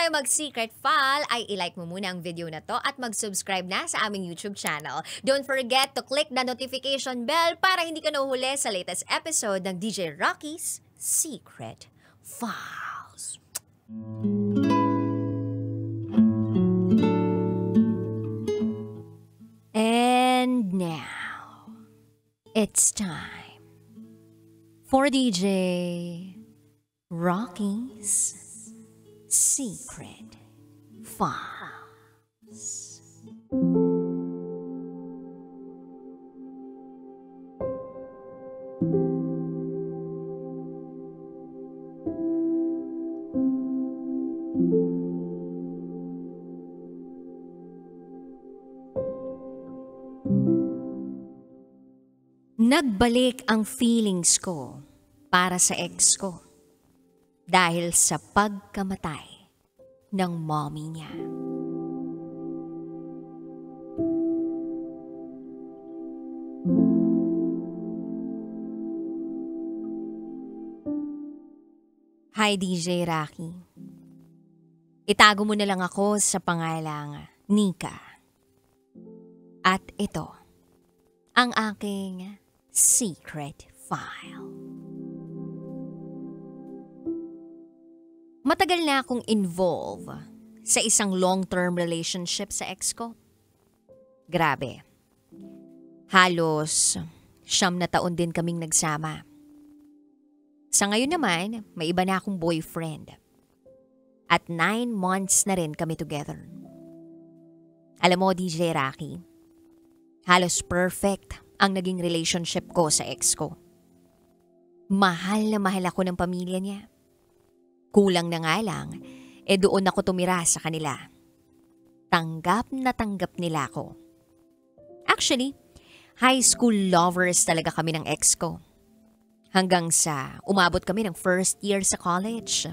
tayo mag-secret file, ay ilike mo muna ang video na to at mag-subscribe na sa aming YouTube channel. Don't forget to click the notification bell para hindi ka nahuhuli sa latest episode ng DJ Rocky's Secret Files. And now, it's time for DJ Rocky's Secret Files. Nagbalik ang feelings ko para sa ex ko dahil sa pagkamatay ng mommy niya. Hi DJ Rocky. Itago mo na lang ako sa pangalang Nika. At ito ang aking secret file. Matagal na akong involved sa isang long-term relationship sa ex ko. Grabe. Halos 9 na taon din kaming nagsama. Sa ngayon naman, may iba na akong boyfriend. At 9 months na rin kami together. Alam mo, DJ Rocky, halos perfect ang naging relationship ko sa ex ko. Mahal na mahal ako ng pamilya niya. Kulang na nga lang, doon ako tumira sa kanila. Tanggap na tanggap nila ako. Actually, high school lovers talaga kami ng ex ko. Hanggang sa umabot kami ng first year sa college.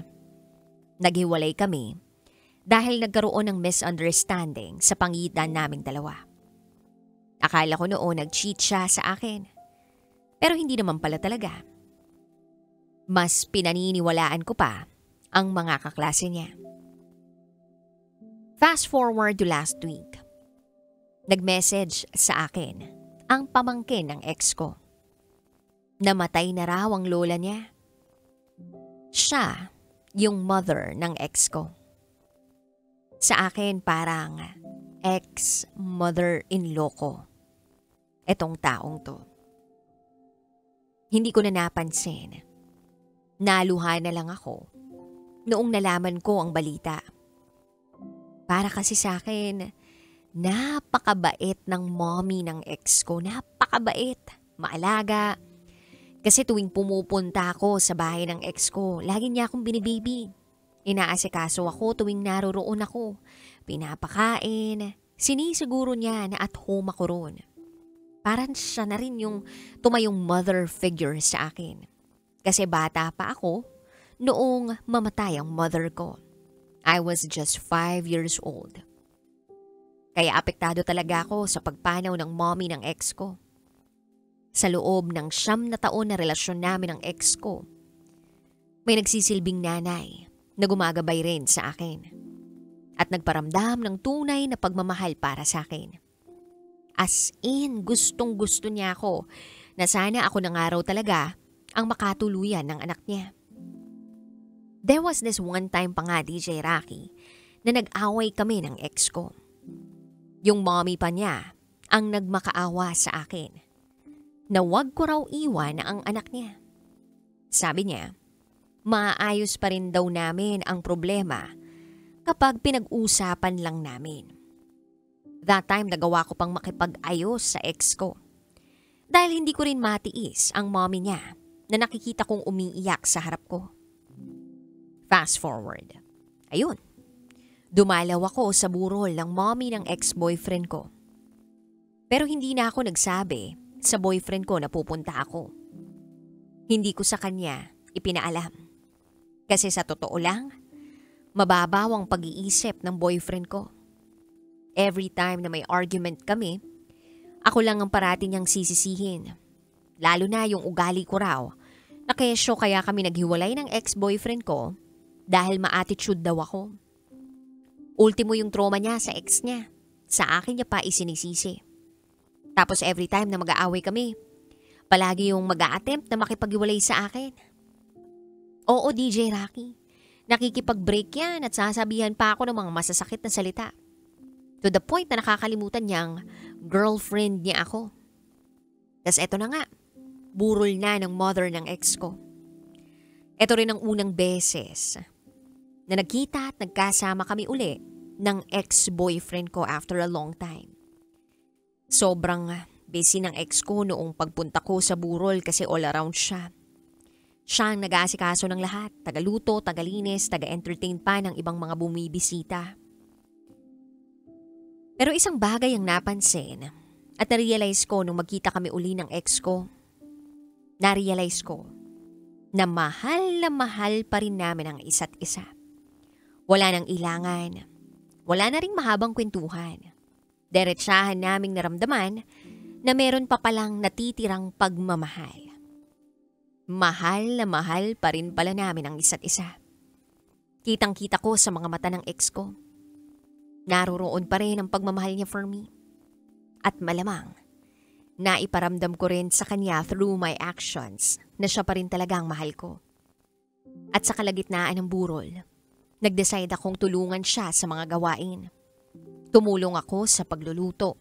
Naghiwalay kami dahil nagkaroon ng misunderstanding sa pagitan naming dalawa. Akala ko noon nag-cheat siya sa akin. Pero hindi naman pala talaga. Mas pinaniniwalaan ko pa ang mga kaklase niya. Fast forward to last week. Nag-message sa akin ang pamangkin ng ex ko. Namatay na raw ang lola niya. Siya yung mother ng ex ko. Sa akin parang ex-mother-in-law ko. Etong taong to. Hindi ko na napansin. Naluha na lang ako noong nalaman ko ang balita. Para kasi sa akin, napakabait ng mommy ng ex ko. Napakabait. Maalaga. Kasi tuwing pumupunta ako sa bahay ng ex ko, lagi niya akong binibaby. Inaasikaso ako tuwing naroroon ako. Pinapakain. Sinisiguro niya na at home ako roon. Parang siya na rin yung tumayong mother figure sa akin. Kasi bata pa ako noong mamatay ang mother ko. I was just 5 years old. Kaya apektado talaga ako sa pagpanaw ng mommy ng ex ko. Sa loob ng 9 na taon na relasyon namin ng ex ko, may nagsisilbing nanay na gumagabay rin sa akin at nagparamdam ng tunay na pagmamahal para sa akin. As in, gustong-gusto niya ako na sana ako ng araw talaga ang makatuluyan ng anak niya. There was this one time pa nga, DJ Rocky, na nag-away kami ng ex ko. Yung mommy pa niya ang nagmakaawa sa akin na wag ko raw iwan ang anak niya. Sabi niya, maayos pa rin daw namin ang problema kapag pinag-usapan lang namin. That time nagawa ko pang makipag-ayos sa ex ko. Dahil hindi ko rin matiis ang mommy niya na nakikita kong umiiyak sa harap ko. Fast forward. Ayun. Dumalaw ako sa burol ng mommy ng ex-boyfriend ko. Pero hindi na ako nagsabi sa boyfriend ko na pupunta ako. Hindi ko sa kanya ipinaalam. Kasi sa totoo lang, mababaw ang pag-iisip ng boyfriend ko. Every time na may argument kami, ako lang ang parati niyang sisisihin. Lalo na yung ugali ko raw, na kesyo kaya kami naghiwalay ng ex-boyfriend ko dahil ma-attitude daw ako. Ultimo yung trauma niya sa ex niya. Sa akin niya pa isinisisi. Tapos every time na mag-aaway kami, palagi yung mag-a-attempt na makipag-iwalay sa akin. Oo, DJ Rocky. Nakikipag-break yan at sasabihan pa ako ng mga masasakit na salita. To the point na nakakalimutan niyang girlfriend niya ako. Tas eto na nga, burol na ng mother ng ex ko. Ito rin ang unang beses na nagkita at nagkasama kami uli ng ex-boyfriend ko after a long time. Sobrang busy ng ex ko noong pagpunta ko sa burol kasi all around siya. Siya ang nag-aasikaso ng lahat, tagaluto, tagalinis, taga-entertain pa ng ibang mga bumibisita. Pero isang bagay ang napansin at narealize ko nung magkita kami uli ng ex ko. Narealize ko na mahal pa rin namin ang isa't isa. Wala nang ilangan. Wala na ring mahabang kwentuhan. Diretsahan naming naramdaman na meron pa palang natitirang pagmamahal. Mahal na mahal pa rin pala namin ang isa't isa. Kitang-kita ko sa mga mata ng ex ko. Naroroon pa rin ang pagmamahal niya for me. At malamang, naiparamdam ko rin sa kanya through my actions na siya pa rin talagang mahal ko. At sa kalagitnaan ng burol, nag-decide akong tulungan siya sa mga gawain. Tumulong ako sa pagluluto.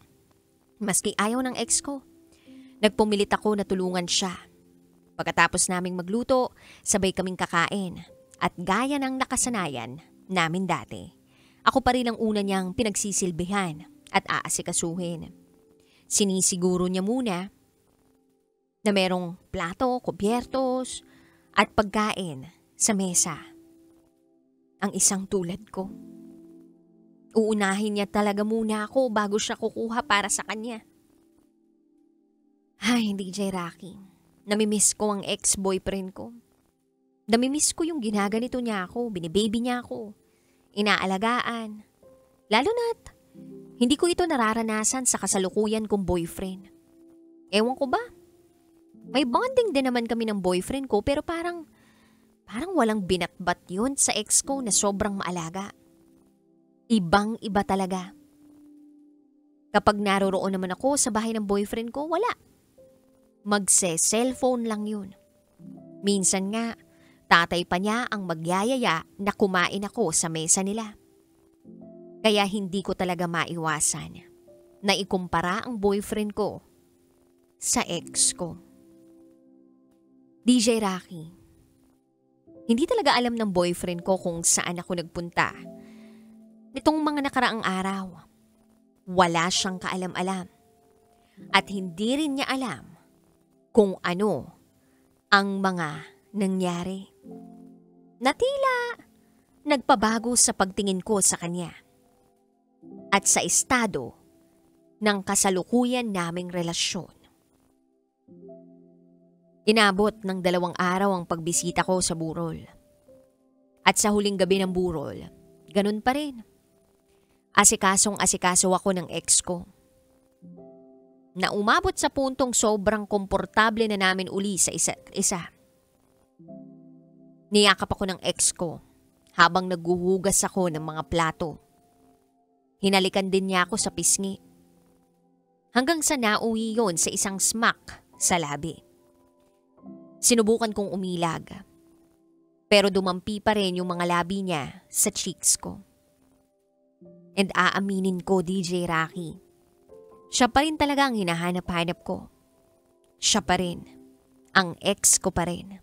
Maski ayaw ng ex ko, nagpumilit ako na tulungan siya. Pagkatapos naming magluto, sabay kaming kakain. At gaya ng nakasanayan namin dati, ako pa rin ang una niyang pinagsisilbihan at aasikasuhin. Sinisiguro niya muna na merong plato, kubyertos at pagkain sa mesa. Ang isang tulad ko. Uunahin niya talaga muna ako bago siya kukuha para sa kanya. Ay, DJ Rocky. Namimiss ko ang ex-boyfriend ko. Namimiss ko yung ginaganito niya ako, binibaby niya ako, inaalagaan. Lalo na't hindi ko ito nararanasan sa kasalukuyan kong boyfriend. Ewan ko ba? May bonding din naman kami ng boyfriend ko pero parang walang binatbat yun sa ex ko na sobrang maalaga. Ibang-iba talaga. Kapag naroroon naman ako sa bahay ng boyfriend ko, wala. Magse-cellphone lang yun. Minsan nga, tatay pa niya ang magyayaya na kumain ako sa mesa nila. Kaya hindi ko talaga maiwasan na ikumpara ang boyfriend ko sa ex ko. DJ Rocky, hindi talaga alam ng boyfriend ko kung saan ako nagpunta. Nitong mga nakaraang araw, wala siyang kaalam-alam. At hindi rin niya alam kung ano ang mga nangyari. Na tila nagpabago sa pagtingin ko sa kanya at sa estado ng kasalukuyan naming relasyon. Inabot ng 2 araw ang pagbisita ko sa burol. At sa huling gabi ng burol, ganun pa rin. Asikasong-asikaso ako ng ex ko. Na umabot sa puntong sobrang komportable na namin uli sa isa't isa. Niyakap ako ng ex ko habang naghuhugas ako ng mga plato. Hinalikan din niya ako sa pisngi. Hanggang sa nauwi yon sa isang smack sa labi. Sinubukan kong umilag. Pero dumampi pa rin yung mga labi niya sa cheeks ko. And aaminin ko, DJ Rocky, siya pa rin talaga ang hinahanap-hanap ko. Siya pa rin. Ang ex ko pa rin.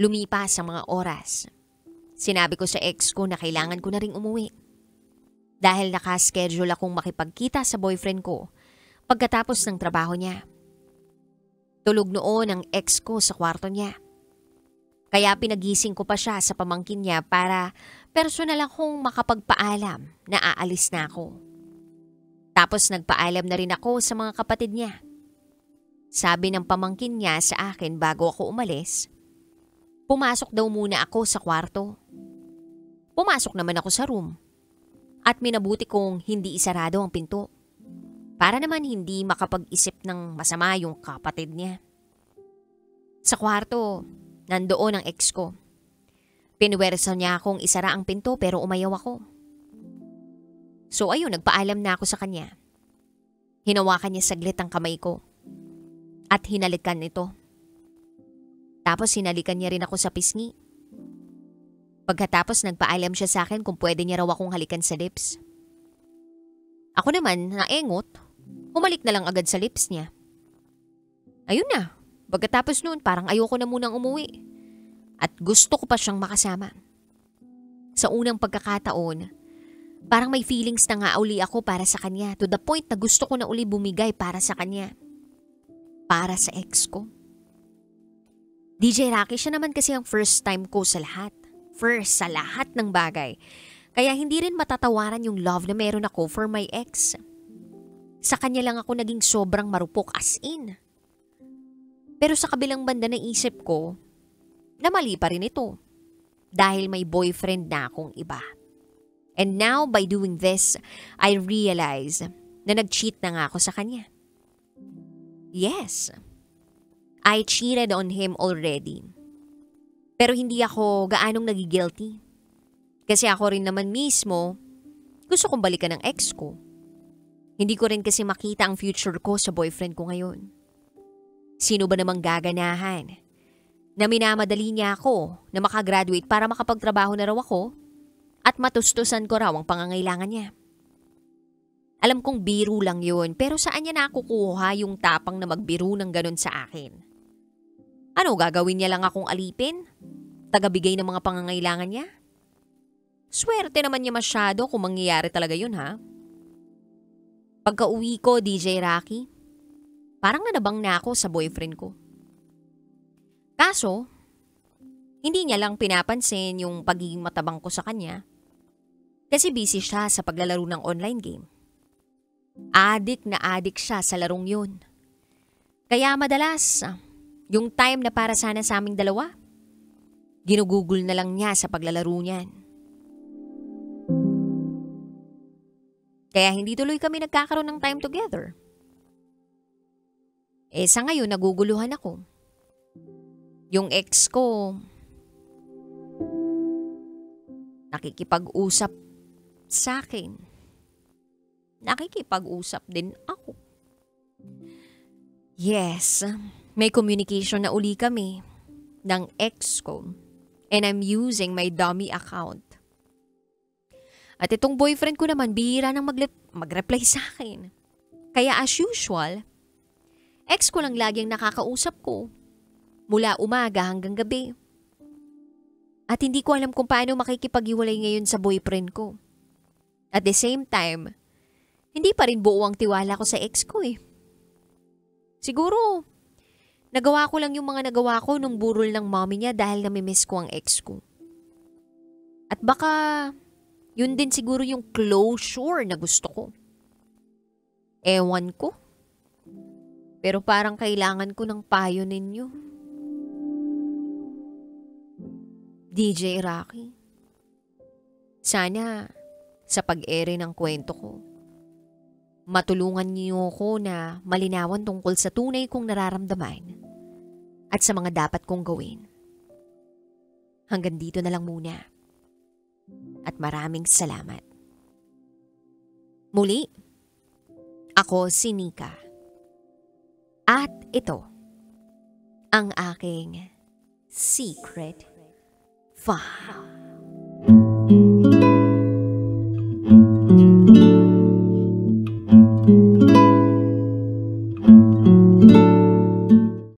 Lumipas ang mga oras. Sinabi ko sa ex ko na kailangan ko na ring umuwi. Dahil nakaschedule akong makipagkita sa boyfriend ko pagkatapos ng trabaho niya. Tulog noon ang ex ko sa kwarto niya. Kaya pinagising ko pa siya sa pamangkin niya para personal akong makapagpaalam na aalis na ako. Tapos nagpaalam na rin ako sa mga kapatid niya. Sabi ng pamangkin niya sa akin bago ako umalis, pumasok daw muna ako sa kwarto. Pumasok naman ako sa room at minabuti kong hindi isarado ang pinto para naman hindi makapag-isip ng masama yung kapatid niya. Sa kwarto, nandoon ang ex ko. Pinuwersa niya akong isara ang pinto pero umayaw ako. So ayun, nagpaalam na ako sa kanya. Hinawakan niya saglit ang kamay ko at hinalikan ito. Tapos hinalikan niya rin ako sa pisngi. Pagkatapos nagpaalam siya sa akin kung pwede niya raw akong halikan sa lips. Ako naman, naengot, humalik na lang agad sa lips niya. Ayun na, pagkatapos noon parang ayoko na munang umuwi. At gusto ko pa siyang makasama. Sa unang pagkakataon, parang may feelings na nga uli ako para sa kanya to the point na gusto ko na uli bumigay para sa kanya. Para sa ex ko. DJ Rocky, siya naman kasi ang first time ko sa lahat. First sa lahat ng bagay. Kaya hindi rin matatawaran yung love na meron ako for my ex. Sa kanya lang ako naging sobrang marupok as in. Pero sa kabilang banda na isip ko, na mali pa rin ito. Dahil may boyfriend na akong iba. And now by doing this, I realize na nag-cheat na nga ako sa kanya. Yes, I cheated on him already. Pero hindi ako gaanong nagigilty. Kasi ako rin naman mismo, gusto kong balikan ng ex ko. Hindi ko rin kasi makita ang future ko sa boyfriend ko ngayon. Sino ba namang gaganahan na minamadali niya ako na makagraduate para makapagtrabaho na raw ako at matustusan ko raw ang pangangailangan niya. Alam kong biro lang yun, pero saan niya nakukuha yung tapang na magbiro ng ganun sa akin? Ano, gagawin niya lang akong alipin? Tagabigay ng mga pangangailangan niya? Swerte naman niya masyado kung mangyayari talaga yun, ha? Pagka-uwi ko, DJ Rocky, parang nanabang na ako sa boyfriend ko. Kaso, hindi niya lang pinapansin yung pagiging matabang ko sa kanya kasi busy siya sa paglalaro ng online game. Adik na adik siya sa larong yun. Kaya madalas, yung time na para sana sa aming dalawa, ginugugol na lang niya sa paglalaro niyan. Kaya hindi tuloy kami nagkakaroon ng time together. Sa ngayon naguguluhan ako. Yung ex ko, nakikipag-usap sa akin. Nakikipag-usap din ako. Yes, may communication na uli kami ng ex ko and I'm using my dummy account. At itong boyfriend ko naman bihira nang mag-reply sa akin. Kaya as usual, ex ko lang laging nakakausap ko mula umaga hanggang gabi. At hindi ko alam kung paano makikipag-iwalay ngayon sa boyfriend ko. At the same time, hindi pa rin buo ang tiwala ko sa ex ko eh. Siguro, nagawa ko lang yung mga nagawa ko nung burol ng mommy niya dahil namimiss ko ang ex ko. At baka, yun din siguro yung closure na gusto ko. Ewan ko. Pero parang kailangan ko ng payo ninyo. DJ Rocky, sana sa pag-ere ng kwento ko, matulungan niyo ko na malinawan tungkol sa tunay kong nararamdaman at sa mga dapat kong gawin. Hanggang dito na lang muna. At maraming salamat. Muli, ako si Nika. At ito, ang aking secret file.